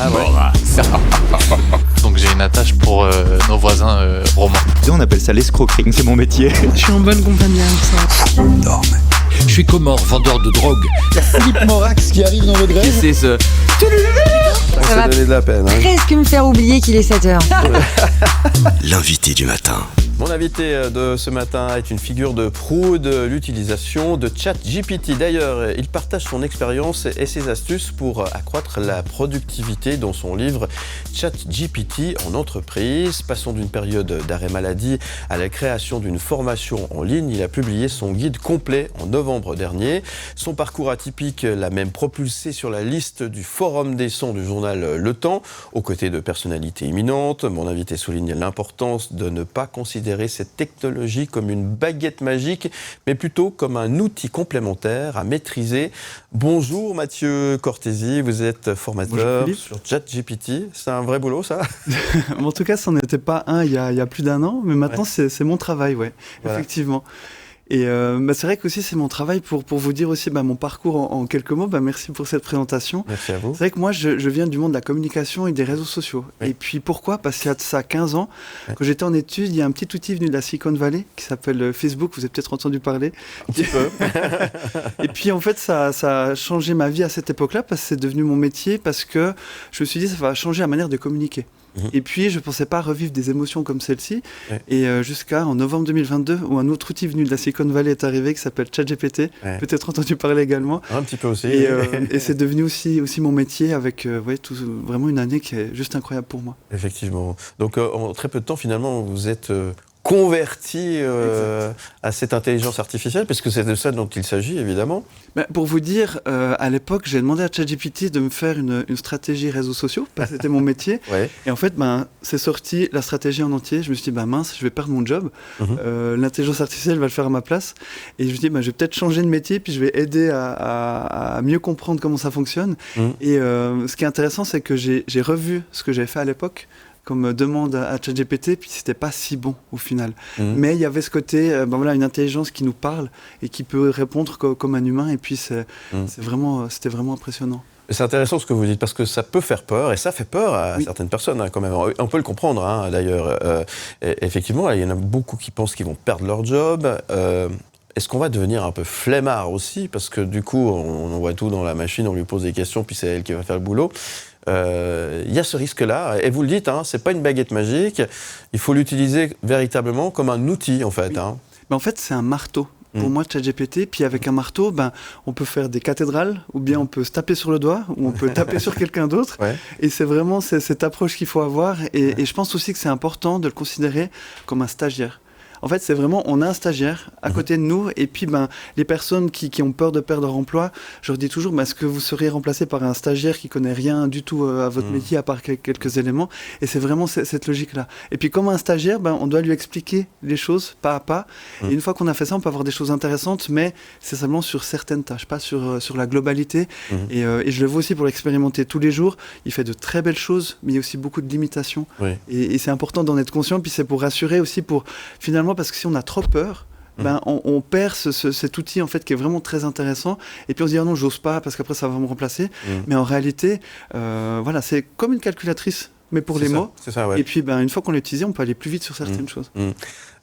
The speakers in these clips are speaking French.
Ah ouais. Donc j'ai une attache pour nos voisins romains. On appelle ça l'escroquerie, c'est mon métier. Je suis en bonne compagnie avec ça. Non, mais... Je suis Comore, vendeur de drogue. Il y a Philippe Morax qui arrive dans votre grève. C'est ce... Ça va donner de la peine. Presque me faire oublier qu'il est 7h. L'invité du matin. Mon invité de ce matin est une figure de proue de l'utilisation de ChatGPT. D'ailleurs, il partage son expérience et ses astuces pour accroître la productivité dans son livre ChatGPT en entreprise. Passons d'une période d'arrêt maladie à la création d'une formation en ligne. Il a publié son guide complet en novembre dernier. Son parcours atypique l'a même propulsé sur la liste du Forum des sons du journal Le Temps, aux côtés de personnalités éminentes. Mon invité souligne l'importance de ne pas considérer cette technologie comme une baguette magique, mais plutôt comme un outil complémentaire à maîtriser. Bonjour Mathieu Cortési, vous êtes formateur sur ChatGPT. C'est un vrai boulot, ça? En tout cas, ça n'en était pas un il y a plus d'un an, mais maintenant c'est mon travail, voilà. Effectivement. Et c'est vrai qu'aussi c'est mon travail pour vous dire aussi mon parcours en quelques mots. Merci pour cette présentation. Merci à vous. C'est vrai que moi je viens du monde de la communication et des réseaux sociaux. Oui. Et puis pourquoi? Parce qu'il y a de ça 15 ans, quand j'étais en études, il y a un petit outil venu de la Silicon Valley qui s'appelle Facebook, vous avez peut-être entendu parler. Un petit peu. Et puis en fait ça a changé ma vie à cette époque-là parce que c'est devenu mon métier, parce que je me suis dit ça va changer la manière de communiquer. Et puis, je ne pensais pas revivre des émotions comme celle-ci. Et jusqu'à en novembre 2022, où un autre outil venu de la Silicon Valley est arrivé, qui s'appelle ChatGPT. Peut-être entendu parler également. Un petit peu aussi. Et c'est devenu aussi mon métier, avec vraiment une année qui est juste incroyable pour moi. Effectivement. Donc, en très peu de temps, finalement, vous êtes converti à cette intelligence artificielle, parce que c'est de ça dont il s'agit, évidemment. Pour vous dire, à l'époque, j'ai demandé à ChatGPT de me faire une stratégie réseaux sociaux, parce que c'était mon métier. Et en fait, c'est sorti la stratégie en entier. Je me suis dit, mince, je vais perdre mon job. L'intelligence artificielle va le faire à ma place. Et je me suis dit, je vais peut-être changer de métier, puis je vais aider à mieux comprendre comment ça fonctionne. Et ce qui est intéressant, c'est que j'ai revu ce que j'avais fait à l'époque, comme demande à ChatGPT, puis c'était pas si bon au final. Mais il y avait ce côté, une intelligence qui nous parle et qui peut répondre comme un humain, et puis c'était vraiment impressionnant. C'est intéressant ce que vous dites, parce que ça peut faire peur, et ça fait peur à certaines personnes, quand même. On peut le comprendre, d'ailleurs. Effectivement, il y en a beaucoup qui pensent qu'ils vont perdre leur job. Est-ce qu'on va devenir un peu flemmard aussi? Parce que du coup, on envoie tout dans la machine, on lui pose des questions, puis c'est elle qui va faire le boulot. Il y a ce risque-là, et vous le dites, c'est pas une baguette magique, il faut l'utiliser véritablement comme un outil, en fait. En fait, c'est un marteau. Pour moi, ChatGPT, puis avec un marteau, on peut faire des cathédrales, ou bien on peut se taper sur le doigt, ou on peut taper sur quelqu'un d'autre. Et c'est vraiment cette approche qu'il faut avoir. Et je pense aussi que c'est important de le considérer comme un stagiaire. En fait, c'est vraiment, on a un stagiaire à côté de nous, et puis les personnes qui ont peur de perdre leur emploi, je leur dis toujours, est-ce que vous seriez remplacé par un stagiaire qui connaît rien du tout à votre métier, à part quelques éléments? Et c'est vraiment cette logique-là. Et puis, comme un stagiaire, on doit lui expliquer les choses pas à pas. Et une fois qu'on a fait ça, on peut avoir des choses intéressantes, mais c'est seulement sur certaines tâches, pas sur la globalité. Et je le vois aussi pour l'expérimenter tous les jours. Il fait de très belles choses, mais il y a aussi beaucoup de limitations. Et c'est important d'en être conscient, puis c'est pour rassurer aussi, finalement, parce que si on a trop peur, on perd cet outil en fait qui est vraiment très intéressant, et puis on se dit non, j'ose pas parce qu'après ça va me remplacer. Mais en réalité, c'est comme une calculatrice, mais pour les mots. C'est ça, Et puis une fois qu'on l'a utilisé, on peut aller plus vite sur certaines choses.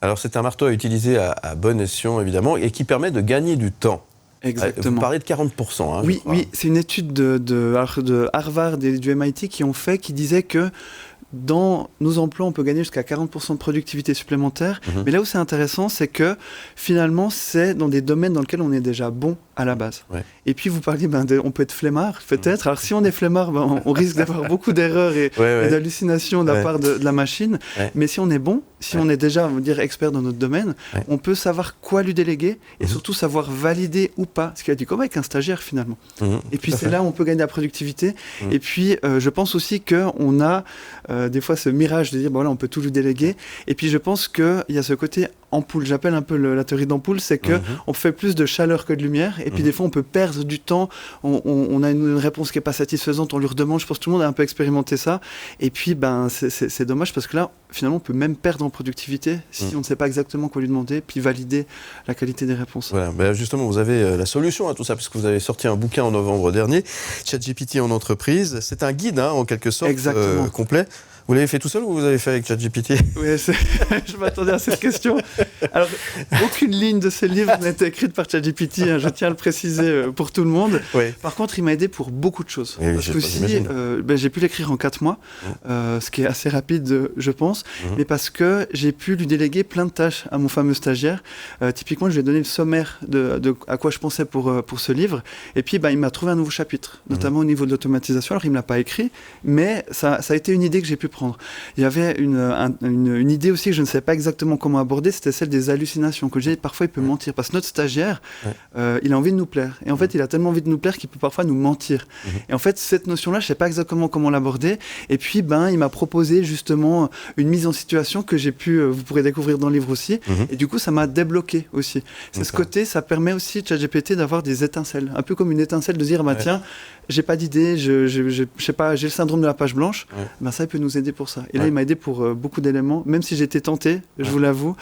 Alors c'est un marteau à utiliser à bon escient, évidemment, et qui permet de gagner du temps. Exactement. Vous parlez de 40%. Oui, c'est une étude de Harvard et du MIT qui disait que dans nos emplois, on peut gagner jusqu'à 40% de productivité supplémentaire. Mais là où c'est intéressant, c'est que finalement, c'est dans des domaines dans lesquels on est déjà bon à la base. Et puis, vous parliez, on peut être flemmard, peut-être. Alors, si on est flemmard, on risque d'avoir beaucoup d'erreurs et d'hallucinations de la part de la machine. Mais si on est bon, si on est déjà, on va dire, expert dans notre domaine, on peut savoir quoi lui déléguer et surtout savoir valider ou pas. Ce qu'il a dit comme avec un stagiaire, finalement. Et puis, c'est là où on peut gagner la productivité. Et puis, je pense aussi qu'on a des fois ce mirage de dire, on peut tout lui déléguer. Et puis, je pense qu'il y a ce côté ampoule. J'appelle un peu la théorie d'ampoule, c'est que on fait plus de chaleur que de lumière, et puis des fois on peut perdre du temps, on a une réponse qui n'est pas satisfaisante, on lui redemande. Je pense que tout le monde a un peu expérimenté ça, et puis c'est dommage parce que là, finalement, on peut même perdre en productivité si on ne sait pas exactement quoi lui demander, puis valider la qualité des réponses. Voilà, ben justement, vous avez la solution à tout ça, puisque vous avez sorti un bouquin en novembre dernier, ChatGPT en entreprise. C'est un guide, en quelque sorte, complet. Vous l'avez fait tout seul ou vous avez fait avec ChatGPT ? Oui, je m'attendais à cette question. Alors, aucune ligne de ce livre n'a été écrite par ChatGPT, je tiens à le préciser pour tout le monde. Oui. Par contre, il m'a aidé pour beaucoup de choses. Oui, parce que j'ai pu l'écrire en 4 mois, ce qui est assez rapide, je pense, mais parce que j'ai pu lui déléguer plein de tâches à mon fameux stagiaire. Typiquement, je lui ai donné le sommaire de à quoi je pensais pour ce livre, et puis il m'a trouvé un nouveau chapitre, notamment au niveau de l'automatisation. Alors, il ne me l'a pas écrit, mais ça a été une idée que j'ai pu prendre. Il y avait une idée aussi que je ne savais pas exactement comment aborder, c'était celle des hallucinations, que j'ai parfois il peut mentir, parce que notre stagiaire, il a envie de nous plaire, et en fait il a tellement envie de nous plaire qu'il peut parfois nous mentir, et en fait cette notion-là, je ne sais pas exactement comment l'aborder, et puis il m'a proposé justement une mise en situation que j'ai pu, vous pourrez découvrir dans le livre aussi, et du coup ça m'a débloqué aussi. C'est ce côté, ça permet aussi ChatGPT d'avoir des étincelles, un peu comme une étincelle de dire tiens, j'ai pas d'idée, je sais pas, j'ai le syndrome de la page blanche, ça il peut nous aider pour ça. Et là, il m'a aidé pour beaucoup d'éléments, même si j'étais tenté, je vous l'avoue.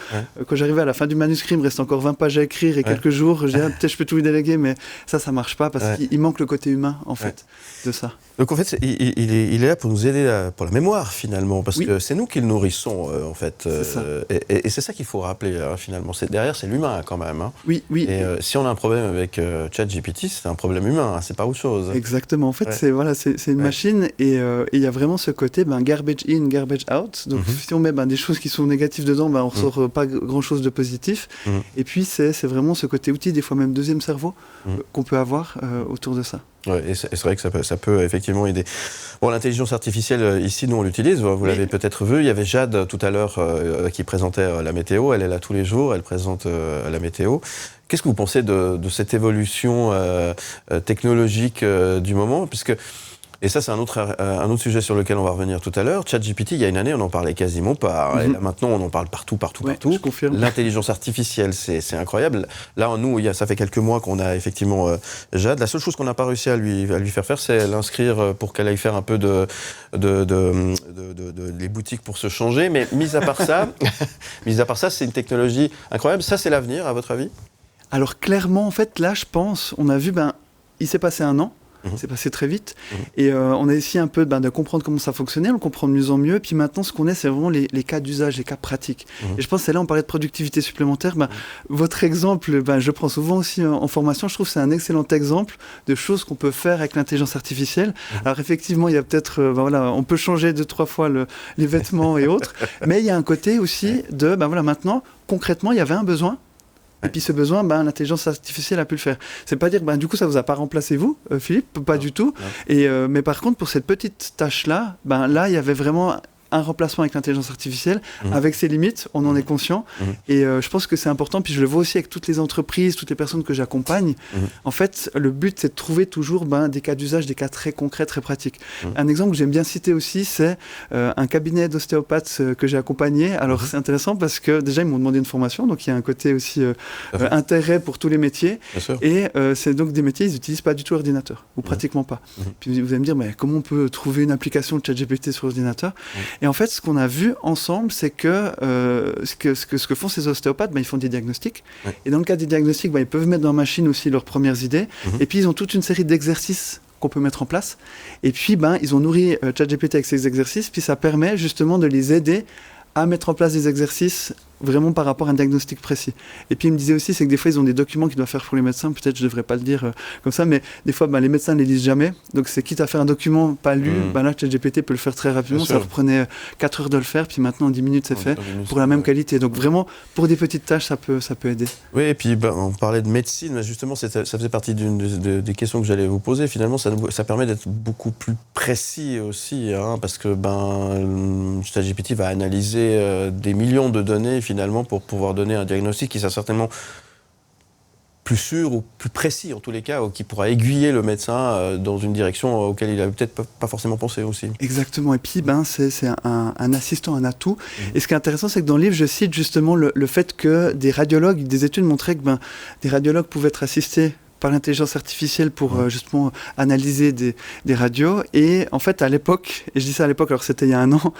Quand j'arrivais à la fin du manuscrit, il me reste encore 20 pages à écrire et quelques jours, je disais, peut-être je peux tout lui déléguer, mais ça marche pas parce qu'il manque le côté humain, en fait, de ça. Donc, en fait, il est là pour nous aider pour la mémoire, finalement, parce que c'est nous qui le nourrissons, en fait. Et c'est ça qu'il faut rappeler, finalement. Derrière, c'est l'humain, quand même. Oui. Et si on a un problème avec ChatGPT, c'est un problème humain, c'est pas autre chose. Exactement. En fait, c'est une machine, et il y a vraiment ce côté garbage in, garbage out. Donc, si on met des choses qui sont négatives dedans, on ressort pas grand-chose de positif. Et puis, c'est vraiment ce côté outil, des fois même deuxième cerveau, qu'on peut avoir autour de ça. Ouais, et c'est vrai que ça peut effectivement aider. Bon, l'intelligence artificielle, ici, nous, on l'utilise. Vous l'avez peut-être vu. Il y avait Jade, tout à l'heure, qui présentait la météo. Elle est là tous les jours. Elle présente la météo. Qu'est-ce que vous pensez de cette évolution technologique du moment ? Puisque... Et ça, c'est un autre sujet sur lequel on va revenir tout à l'heure. ChatGPT, il y a une année, on n'en parlait quasiment pas. Et là, maintenant, on en parle partout. Je confirme. L'intelligence artificielle, c'est incroyable. Là, nous, ça fait quelques mois qu'on a effectivement Jade. La seule chose qu'on n'a pas réussi à lui faire, c'est l'inscrire pour qu'elle aille faire un peu les boutiques pour se changer. Mais mis à part ça, c'est une technologie incroyable. Ça, c'est l'avenir, à votre avis ? Alors, clairement, en fait, là, je pense, on a vu, il s'est passé 1 an. C'est passé très vite, et on a essayé un peu de comprendre comment ça fonctionnait, on le comprend de mieux en mieux, et puis maintenant ce qu'on est, c'est vraiment les cas d'usage, les cas pratiques. Et je pense que c'est là, on parlait de productivité supplémentaire, votre exemple, je prends souvent aussi en formation, je trouve que c'est un excellent exemple de choses qu'on peut faire avec l'intelligence artificielle. Alors effectivement, il y a peut-être, on peut changer 2-3 fois les vêtements et autres, mais il y a un côté aussi de, maintenant, concrètement, il y avait un besoin. Et puis ce besoin, l'intelligence artificielle a pu le faire. C'est pas dire, du coup, ça vous a pas remplacé vous, Philippe, pas du tout. Et mais par contre, pour cette petite tâche-là, là, il y avait vraiment un remplacement avec l'intelligence artificielle, avec ses limites, on en est conscient. Et je pense que c'est important, puis je le vois aussi avec toutes les entreprises, toutes les personnes que j'accompagne. En fait, le but, c'est de trouver toujours des cas d'usage, des cas très concrets, très pratiques. Un exemple que j'aime bien citer aussi, c'est un cabinet d'ostéopathes que j'ai accompagné. Alors, c'est intéressant parce que déjà, ils m'ont demandé une formation, donc il y a un côté aussi intérêt pour tous les métiers. Et c'est donc des métiers, ils n'utilisent pas du tout l'ordinateur, ou pratiquement pas. Puis vous allez me dire, mais comment on peut trouver une application de ChatGPT sur l'ordinateur ? Et en fait, ce qu'on a vu ensemble, c'est que ce que font ces ostéopathes, ils font des diagnostics. Et dans le cas des diagnostics, ils peuvent mettre dans la machine aussi leurs premières idées. Et puis, ils ont toute une série d'exercices qu'on peut mettre en place. Et puis, ils ont nourri ChatGPT avec ces exercices. Puis, ça permet justement de les aider à mettre en place des exercices vraiment par rapport à un diagnostic précis. Et puis il me disait aussi, c'est que des fois ils ont des documents qu'ils doivent faire pour les médecins, peut-être je devrais pas le dire comme ça, mais des fois les médecins ne les lisent jamais, donc c'est quitte à faire un document pas lu, là ChatGPT peut le faire très rapidement, ça reprenait 4 heures de le faire, puis maintenant en 10 minutes c'est fait, pour la même qualité. Donc vraiment, pour des petites tâches, ça peut aider. Oui, et puis on parlait de médecine, mais justement ça faisait partie des questions que j'allais vous poser. Finalement, ça permet d'être beaucoup plus précis aussi, parce que ChatGPT va analyser des millions de données finalement pour pouvoir donner un diagnostic qui sera certainement plus sûr ou plus précis en tous les cas, ou qui pourra aiguiller le médecin dans une direction auquel il n'avait peut-être pas forcément pensé aussi. Exactement, et puis c'est un assistant, un atout. Et ce qui est intéressant, c'est que dans le livre, je cite justement le fait que des études montraient que des radiologues pouvaient être assistés par l'intelligence artificielle pour justement analyser des radios. Et en fait, à l'époque, et je dis ça à l'époque, alors c'était il y a un an,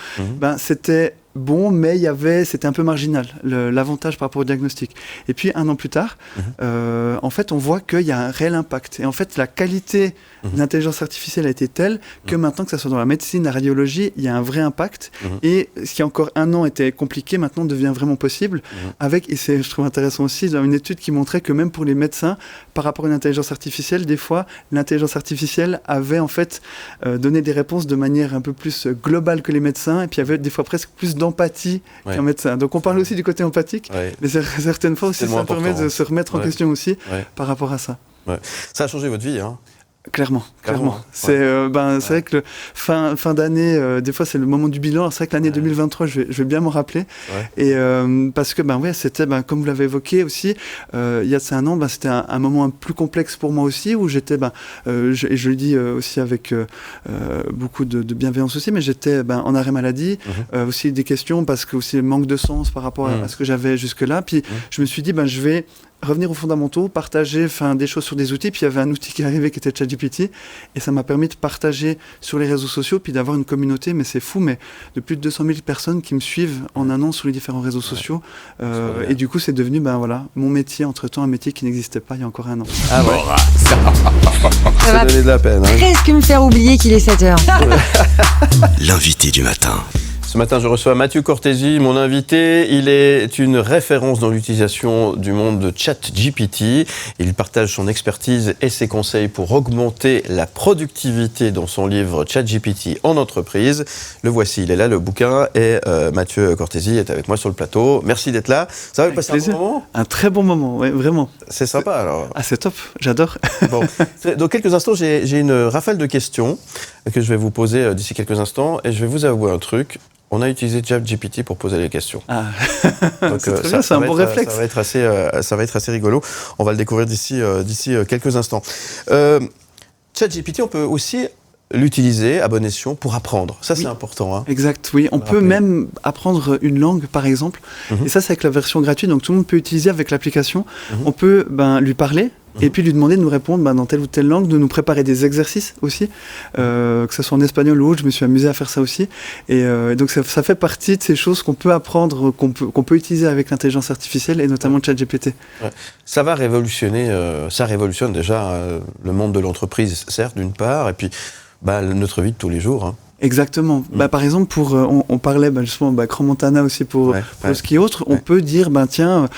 c'était bon, mais c'était un peu marginal, l'avantage par rapport au diagnostic. Et puis, 1 an plus tard, en fait, on voit qu'il y a un réel impact. Et en fait, la qualité de l'intelligence artificielle a été telle que maintenant, que ce soit dans la médecine, la radiologie, il y a un vrai impact. Et ce qui, encore 1 an, était compliqué, maintenant devient vraiment possible. Et je trouve intéressant aussi, dans une étude qui montrait que même pour les médecins, par rapport à une intelligence artificielle, des fois, l'intelligence artificielle avait en fait donné des réponses de manière un peu plus globale que les médecins. Et puis, il y avait des fois presque plus d'empathie qu'un médecin. Donc on parle aussi du côté empathique, mais certaines fois aussi ça permet de se remettre en question aussi par rapport à ça. Ça a changé votre vie, hein? Clairement. C'est vrai que fin d'année, des fois c'est le moment du bilan. Alors, c'est vrai que l'année 2023, je vais bien m'en rappeler. Et parce que c'était comme vous l'avez évoqué aussi, il y a 1 an, c'était un moment plus complexe pour moi aussi, où j'étais, je le dis aussi avec beaucoup de bienveillance aussi, mais j'étais en arrêt maladie, aussi des questions parce que aussi le manque de sens par rapport à ce que j'avais jusque-là. Puis je me suis dit, je vais revenir aux fondamentaux, partager des choses sur des outils. Puis il y avait un outil qui arrivait qui était ChatGPT, et ça m'a permis de partager sur les réseaux sociaux, puis d'avoir une communauté, mais c'est fou, mais de plus de 200 000 personnes qui me suivent en 1 an sur les différents réseaux sociaux. Et du coup, c'est devenu mon métier, entre-temps, un métier qui n'existait pas il y a encore 1 an. Ah ouais. Ça va donné de la peine. presque me faire oublier qu'il est 7h. L'invité du matin. Ce matin, je reçois Mathieu Cortési, mon invité. Il est une référence dans l'utilisation du monde de ChatGPT. Il partage son expertise et ses conseils pour augmenter la productivité dans son livre ChatGPT en entreprise. Le voici, il est là, le bouquin, et Mathieu Cortési est avec moi sur le plateau. Merci d'être là. Ça va, vous passer un bon moment ? Un très bon moment, oui, vraiment. C'est sympa alors. Ah, c'est top, j'adore. Bon. Dans quelques instants, j'ai une rafale de questions que je vais vous poser d'ici quelques instants, et je vais vous avouer un truc. On a utilisé ChatGPT pour poser les questions. Ah, donc, c'est un bon réflexe. Ça va être assez rigolo. On va le découvrir d'ici quelques instants. ChatGPT, on peut aussi l'utiliser à bon escient pour apprendre. Ça, c'est important. Hein. Exact, oui. On peut même apprendre une langue, par exemple. Et ça, c'est avec la version gratuite. Donc, tout le monde peut utiliser avec l'application. On peut lui parler. Et puis lui demander de nous répondre dans telle ou telle langue, de nous préparer des exercices aussi, que ce soit en espagnol ou autre. Je me suis amusé à faire ça aussi. Et donc ça fait partie de ces choses qu'on peut apprendre, qu'on peut utiliser avec l'intelligence artificielle, et notamment ChatGPT. Ouais. Ça va révolutionner, ça révolutionne déjà le monde de l'entreprise, certes, d'une part, et puis notre vie de tous les jours. Hein. Exactement. Par exemple, on parlait justement Crans-Montana aussi pour le ski et autres. On peut dire, tiens,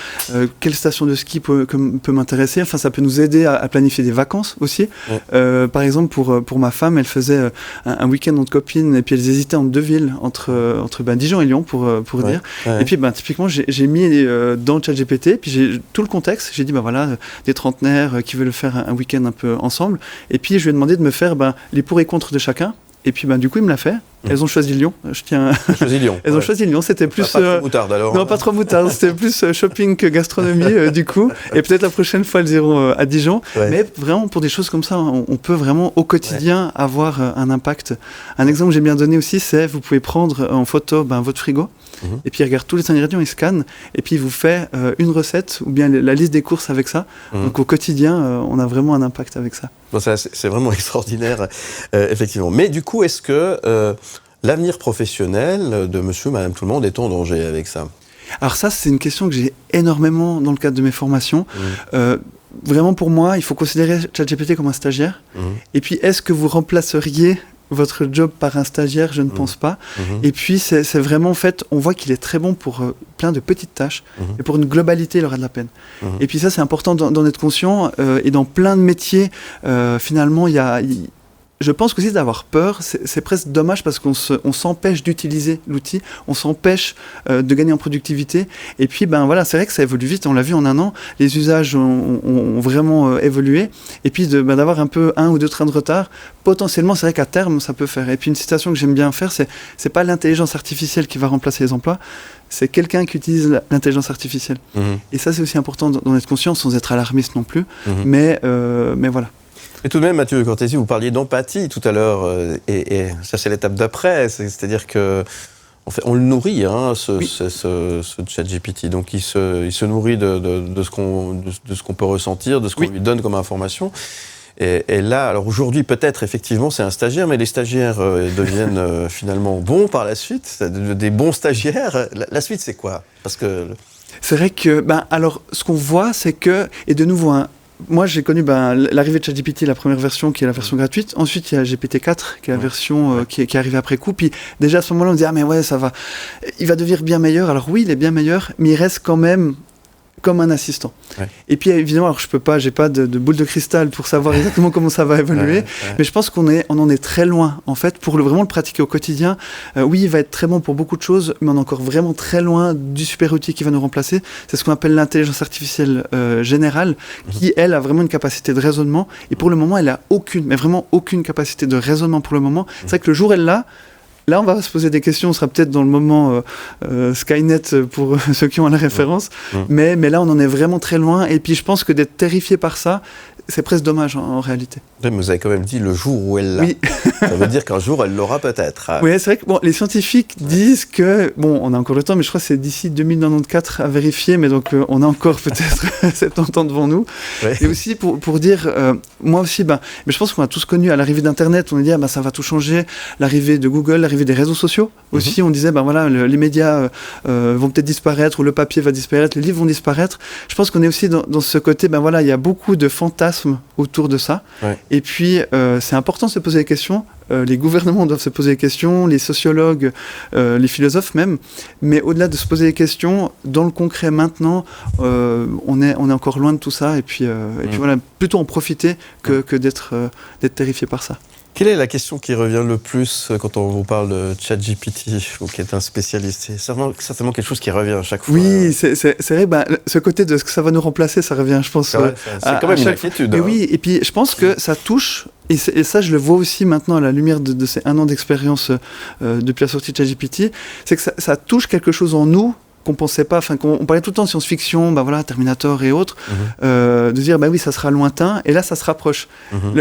quelle station de ski peut m'intéresser. Enfin, ça peut nous aider à planifier des vacances aussi. Par exemple, pour ma femme, elle faisait un week-end entre copines, et puis elles hésitaient entre 2 villes, entre Dijon et Lyon, pour dire. Et puis, typiquement, j'ai mis dans ChatGPT, puis j'ai tout le contexte. J'ai dit, voilà, des trentenaires qui veulent faire un week-end un peu ensemble. Et puis, je lui ai demandé de me faire les pour et contre de chacun. Et puis du coup il me l'a fait. Elles ont choisi Lyon. Elles ont choisi Lyon. C'était plus pas trop moutarde alors. Non, pas trop moutarde. C'était plus shopping que gastronomie du coup. Et peut-être la prochaine fois elles iront à Dijon. Mais vraiment pour des choses comme ça, on peut vraiment au quotidien avoir un impact. Un exemple que j'ai bien donné aussi, c'est vous pouvez prendre en photo votre frigo. Et puis il regarde tous les ingrédients, il scanne, et puis il vous fait une recette ou bien la liste des courses avec ça. Donc au quotidien, on a vraiment un impact avec ça. Bon, c'est vraiment extraordinaire, effectivement. Mais du coup, est-ce que l'avenir professionnel de monsieur, madame, tout le monde est en danger avec ça ? Alors ça, c'est une question que j'ai énormément dans le cadre de mes formations. Vraiment pour moi, il faut considérer ChatGPT comme un stagiaire. Et puis, est-ce que vous remplaceriez votre job par un stagiaire? Je ne pense pas. Et puis, c'est vraiment, en fait, on voit qu'il est très bon pour plein de petites tâches. Et pour une globalité, il aura de la peine. Et puis ça, c'est important d'en être conscient. Et dans plein de métiers, finalement, il y a je pense qu'aussi d'avoir peur, c'est presque dommage parce qu'on s'empêche d'utiliser l'outil, on s'empêche de gagner en productivité. Et puis, c'est vrai que ça évolue vite, on l'a vu en un an, les usages ont vraiment évolué. Et puis, d'avoir un peu 1 ou 2 trains de retard, potentiellement, c'est vrai qu'à terme, ça peut faire. Et puis, une citation que j'aime bien faire, c'est pas l'intelligence artificielle qui va remplacer les emplois, c'est quelqu'un qui utilise l'intelligence artificielle. Et ça, c'est aussi important d'en être conscient, sans être alarmiste non plus. Mais voilà. Et tout de même, Mathieu Cortési, vous parliez d'empathie tout à l'heure, et ça c'est l'étape d'après, c'est-à-dire que on le nourrit, ce ChatGPT, donc il se nourrit de ce qu'on peut ressentir, de ce qu'on lui donne comme information. Et là, alors aujourd'hui, peut-être, effectivement, c'est un stagiaire, mais les stagiaires deviennent finalement bons par la suite, des bons stagiaires. La suite, c'est quoi ? Parce que... C'est vrai que, alors, ce qu'on voit, c'est que, et de nouveau, moi, j'ai connu l'arrivée de ChatGPT, la première version, qui est la version gratuite. Ensuite, il y a GPT-4, qui est la version qui est arrivée après coup. Puis déjà, à ce moment-là, on dit « Ah, mais ouais, ça va. Il va devenir bien meilleur. » Alors oui, il est bien meilleur, mais il reste quand même comme un assistant. Et puis, évidemment, alors j'ai pas de boule de cristal pour savoir exactement comment ça va évoluer, mais je pense qu'on en est très loin, en fait, pour vraiment le pratiquer au quotidien. Oui, il va être très bon pour beaucoup de choses, mais on est encore vraiment très loin du super outil qui va nous remplacer. C'est ce qu'on appelle l'intelligence artificielle générale, qui, elle, a vraiment une capacité de raisonnement, et pour le moment, elle a vraiment aucune capacité de raisonnement pour le moment. C'est vrai que le jour où elle l'a, là, on va se poser des questions, on sera peut-être dans le moment Skynet pour ceux qui ont la référence, mais là, on en est vraiment très loin, et puis je pense que d'être terrifié par ça, c'est presque dommage en réalité. Oui, mais vous avez quand même dit le jour où elle l'a. Oui. Ça veut dire qu'un jour, elle l'aura peut-être. Oui, c'est vrai que les scientifiques disent que, on a encore le temps, mais je crois que c'est d'ici 2094 à vérifier, mais donc on a encore peut-être 70 ans devant nous. Ouais. Et aussi pour dire, moi aussi, mais je pense qu'on a tous connu à l'arrivée d'Internet, on a dit, ça va tout changer, l'arrivée de Google, l'arrivée des réseaux sociaux. Aussi, on disait, les médias vont peut-être disparaître, ou le papier va disparaître, les livres vont disparaître. Je pense qu'on est aussi dans ce côté, il y a beaucoup de fantasmes autour de ça. Ouais. Et puis, c'est important de se poser des questions. Les gouvernements doivent se poser des questions, les sociologues, les philosophes même. Mais au-delà de se poser des questions, dans le concret maintenant, on est encore loin de tout ça. Et puis voilà, plutôt en profiter que d'être terrifié par ça. Quelle est la question qui revient le plus quand on vous parle de ChatGPT, vous qui êtes un spécialiste ? C'est certainement quelque chose qui revient à chaque fois. Oui, c'est vrai, ce côté de ce que ça va nous remplacer, ça revient, je pense. C'est quand même une inquiétude. Oui, et puis je pense que ça touche, et ça je le vois aussi maintenant à la lumière de ces 1 an d'expérience depuis la sortie de ChatGPT, c'est que ça touche quelque chose en nous qu'on pensait pas, qu'on parlait tout le temps de science-fiction, Terminator et autres, de dire oui, ça sera lointain, et là ça se rapproche.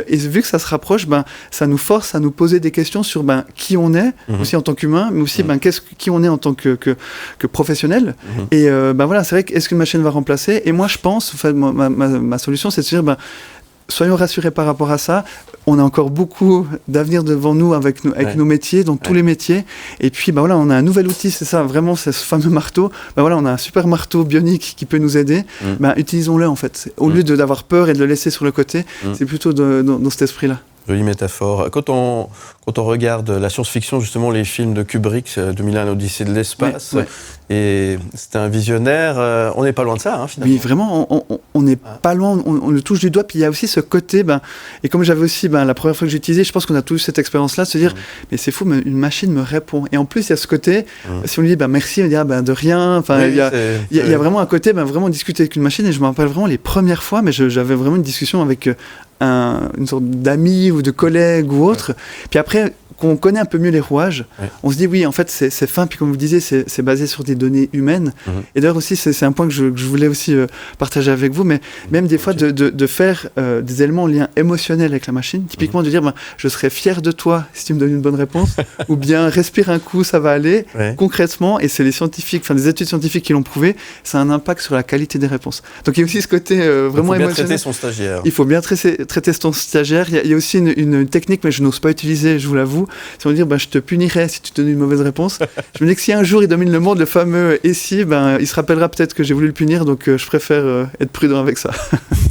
Et vu que ça se rapproche, ça nous force à nous poser des questions sur qui on est, aussi en tant qu'humain, mais aussi qui on est en tant que professionnel. Et c'est vrai que est-ce qu'une machine va remplacer ? Et moi je pense, ma solution c'est de se dire soyons rassurés par rapport à ça. On a encore beaucoup d'avenir devant nous avec nos métiers, dans tous les métiers. Et puis, on a un nouvel outil, c'est ça, vraiment, c'est ce fameux marteau. On a un super marteau bionique qui peut nous aider. Utilisons-le, en fait. Au lieu d'avoir peur et de le laisser sur le côté, c'est plutôt dans cet esprit-là. Jolie métaphore. Quand on regarde la science-fiction, justement, les films de Kubrick, 2001, l'Odyssée de l'espace, et c'était un visionnaire, on n'est pas loin de ça, finalement. Oui, vraiment, on n'est pas loin, on le touche du doigt, puis il y a aussi ce côté, et comme j'avais aussi, la première fois que j'ai utilisé, je pense qu'on a tous cette expérience-là, de se dire, mais c'est fou, mais une machine me répond. Et en plus, il y a ce côté, si on lui dit, merci, on dit, de rien, il y a vraiment un côté, vraiment discuter avec une machine, et je me rappelle vraiment les premières fois, mais j'avais vraiment une discussion avec une sorte d'amis ou de collègues ou autre. Puis après, qu'on connaît un peu mieux les rouages, on se dit oui, en fait, c'est fin, puis comme vous le disiez, c'est basé sur des données humaines. Et d'ailleurs aussi, c'est un point que je voulais aussi partager avec vous, mais même des fois de faire des éléments en lien émotionnel avec la machine, typiquement de dire, je serais fier de toi si tu me donnes une bonne réponse, ou bien respire un coup, ça va aller. Concrètement, et c'est les scientifiques, des études scientifiques qui l'ont prouvé, ça a un impact sur la qualité des réponses. Donc il y a aussi ce côté vraiment émotionnel. Il faut bien traiter son stagiaire. Il faut bien traiter son stagiaire. Il y a aussi une technique, mais je n'ose pas utiliser, je vous l'avoue. Si on dit je te punirais si tu te donnes une mauvaise réponse, je me dis que si un jour il domine le monde, le fameux et si, il se rappellera peut-être que j'ai voulu le punir, donc je préfère être prudent avec ça.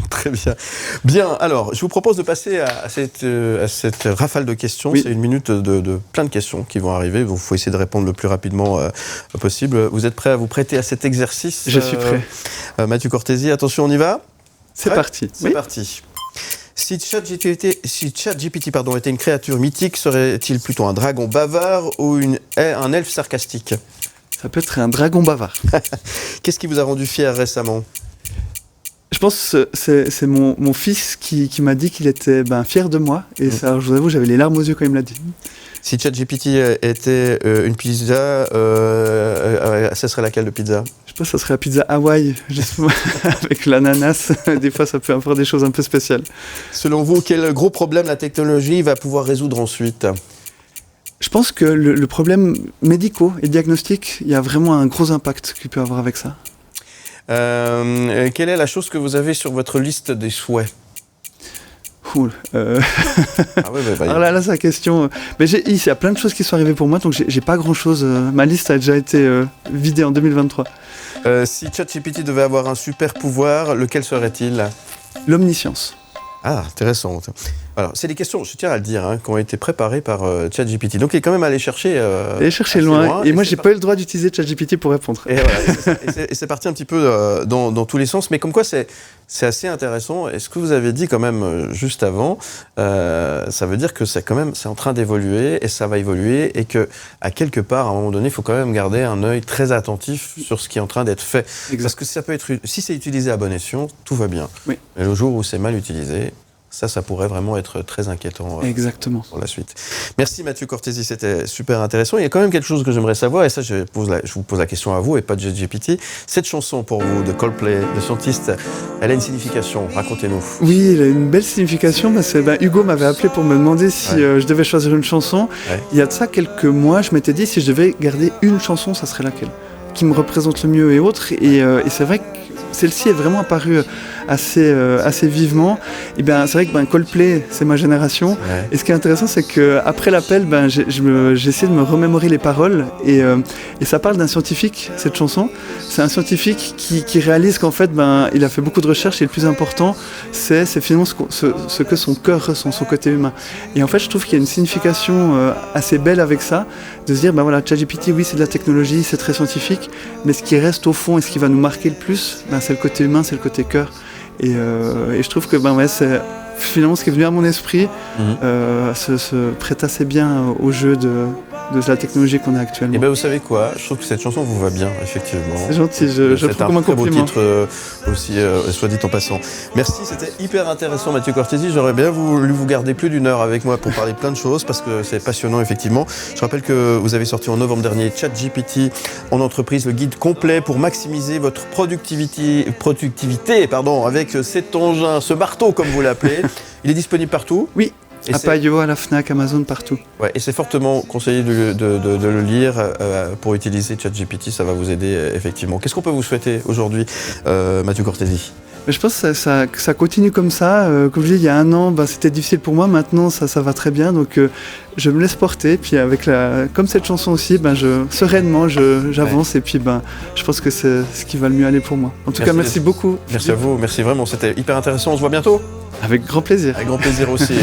Très bien. Bien, alors je vous propose de passer à cette rafale de questions. Oui. C'est 1 minute de plein de questions qui vont arriver. Il faut essayer de répondre le plus rapidement possible. Vous êtes prêt à vous prêter à cet exercice ? Je suis prêt. Mathieu Cortési, attention, on y va ? C'est parti. C'est parti. Si ChatGPT était une créature mythique, serait-il plutôt un dragon bavard ou un elfe sarcastique? Ça peut être un dragon bavard. Qu'est-ce qui vous a rendu fier récemment? Je pense que c'est mon fils qui m'a dit qu'il était fier de moi. Et ça, je vous avoue, j'avais les larmes aux yeux quand il me l'a dit. Si ChatGPT était une pizza, ça serait laquelle de pizza? Je pense que ça serait la pizza Hawaï, avec l'ananas. Des fois, ça peut avoir des choses un peu spéciales. Selon vous, quel gros problème la technologie va pouvoir résoudre ensuite? Je pense que le problème médicaux et diagnostiques, il y a vraiment un gros impact qu'il peut avoir avec ça. Quelle est la chose que vous avez sur votre liste des souhaits? Ah ouais, alors là, c'est la question. Mais il y a plein de choses qui sont arrivées pour moi, donc j'ai pas grand-chose. Ma liste a déjà été vidée en 2023. Si ChatGPT devait avoir un super pouvoir, lequel serait-il? L'omniscience. Ah, intéressant. Alors, c'est des questions, je tiens à le dire, qui ont été préparées par ChatGPT. Donc, il est quand même allé chercher... loin. Et moi, j'ai pas eu le droit d'utiliser ChatGPT pour répondre. Et voilà, et c'est parti un petit peu dans tous les sens. Mais comme quoi, c'est assez intéressant. Et ce que vous avez dit quand même juste avant, ça veut dire que c'est en train d'évoluer et ça va évoluer. Et qu'à quelque part, à un moment donné, il faut quand même garder un œil très attentif sur ce qui est en train d'être fait. Exact. Parce que ça peut être, si c'est utilisé à bon escient, tout va bien. Oui. Mais le jour où c'est mal utilisé... Ça pourrait vraiment être très inquiétant pour la suite. Merci Mathieu Cortési, c'était super intéressant. Il y a quand même quelque chose que j'aimerais savoir, et ça je vous pose la question à vous et pas de ChatGPT. Cette chanson pour vous de Coldplay, de Scientist, elle a une signification, racontez-nous. Oui, elle a une belle signification, parce que Hugo m'avait appelé pour me demander si je devais choisir une chanson. Ouais. Il y a de ça quelques mois, je m'étais dit si je devais garder une chanson, ça serait laquelle? Qui me représente le mieux et autres. Et c'est vrai que celle-ci est vraiment apparue assez vivement. Et c'est vrai que Coldplay, c'est ma génération. Ouais. Et ce qui est intéressant, c'est qu'après l'appel, j'ai essayé de me remémorer les paroles. Et ça parle d'un scientifique, cette chanson. C'est un scientifique qui réalise qu'en fait, il a fait beaucoup de recherches et le plus important, c'est finalement ce que son cœur ressent, son côté humain. Et en fait, je trouve qu'il y a une signification assez belle avec ça, de se dire, ChatGPT, oui, c'est de la technologie, c'est très scientifique, mais ce qui reste au fond et ce qui va nous marquer le plus, c'est le côté humain, c'est le côté cœur. Et je trouve que c'est finalement ce qui est venu à mon esprit, se prête assez bien au jeu de la technologie qu'on a actuellement. Et vous savez quoi, je trouve que cette chanson vous va bien, effectivement. C'est gentil, je trouve comme un compliment. C'est un très beau titre aussi, soit dit en passant. Merci, c'était hyper intéressant Mathieu Cortési. J'aurais bien voulu vous garder plus d'1 heure avec moi pour parler de plein de choses, parce que c'est passionnant, effectivement. Je rappelle que vous avez sorti en novembre dernier ChatGPT en entreprise, le guide complet pour maximiser votre productivité avec cet engin, ce marteau comme vous l'appelez. Il est disponible partout? Oui. À Payot, à la Fnac, Amazon, partout. Ouais, et c'est fortement conseillé de le lire pour utiliser ChatGPT, ça va vous aider effectivement. Qu'est-ce qu'on peut vous souhaiter aujourd'hui, Mathieu Cortési? Je pense que ça continue comme ça. Comme je dis, il y a 1 an, c'était difficile pour moi. Maintenant, ça va très bien. Donc, je me laisse porter. Puis, comme cette chanson aussi, sereinement, j'avance. Ouais. Et puis, je pense que c'est ce qui va le mieux aller pour moi. En tout cas, merci beaucoup. Merci à vous. Merci vraiment. C'était hyper intéressant. On se voit bientôt. Avec grand plaisir. Avec grand plaisir aussi.